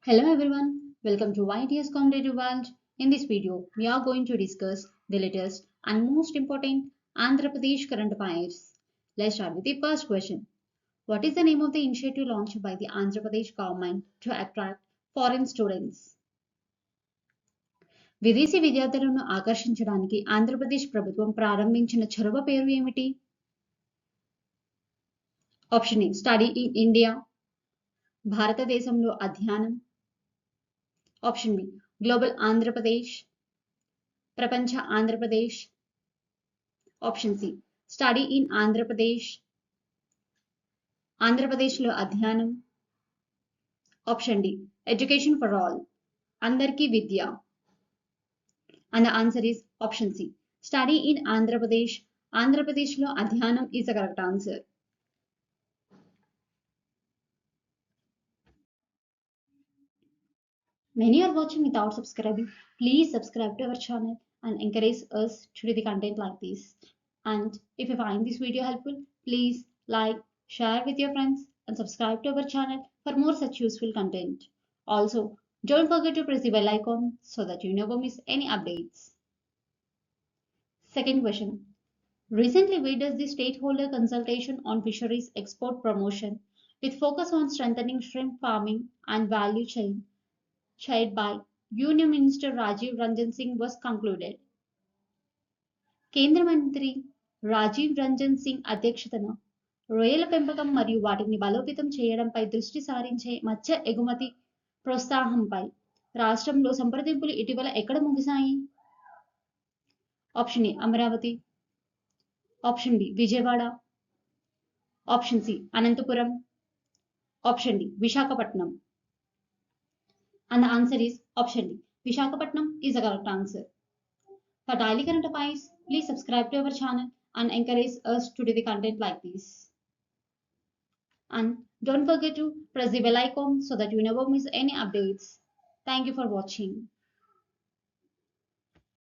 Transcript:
Hello everyone, welcome to YTS Competitive World. In this video, we are going to discuss the latest and most important Andhra Pradesh current affairs. Let's start with the first question. What is the name of the initiative launched by the Andhra Pradesh government to attract foreign students? విదేశీ విద్యార్థులను ఆకర్షించడానికి ఆంధ్రప్రదేశ్ ప్రభుత్వం ప్రారంభించిన చొరవ పేరు ఏమిటి? Option A study in India, భారతదేశంలో అధ్యయనం. ఆప్షన్ బి గ్లోబల్ ఆంధ్రప్రదేశ్, ప్రపంచ Andhra Pradesh. Option C study in Andhra Pradesh, ఆంధ్రప్రదేశ్లో అధ్యయనం. Option D education for all, అందరికీ విద్య. And the answer is option C study in Andhra Pradesh, ఆంధ్రప్రదేశ్లో అధ్యయనం is the correct answer. Many are watching without subscribing. Please subscribe to our channel and encourage us to do the content like this. And if you find this video helpful, please like, share with your friends and subscribe to our channel for more such useful content. Also, don't forget to press the bell icon so that you never miss any updates. Second question. Recently, we did the stakeholder consultation on fisheries export promotion with focus on strengthening shrimp farming and value chain chaired by Union Minister Rajiv Ranjan Singh was concluded. కేంద్ర మంత్రి రాజీవ్ రంజన్ సింగ్ అధ్యక్షతన రొయ్యల పెంపకం మరియు వాటిని బలోపేతం చేయడంపై దృష్టి సారించే మత్స్య ఎగుమతి ప్రోత్సాహంపై రాష్ట్రంలో సంప్రదింపులు ఇటీవల ఎక్కడ ముగిశాయి? Option A Amaravati, option B Vijayawada, option C Anantapuram, option D Visakhapatnam. And the answer is option D. Visakhapatnam is the correct answer. For daily current affairs, please subscribe to our channel and encourage us to do the content like this. And don't forget to press the bell icon so that you never miss any updates. Thank you for watching.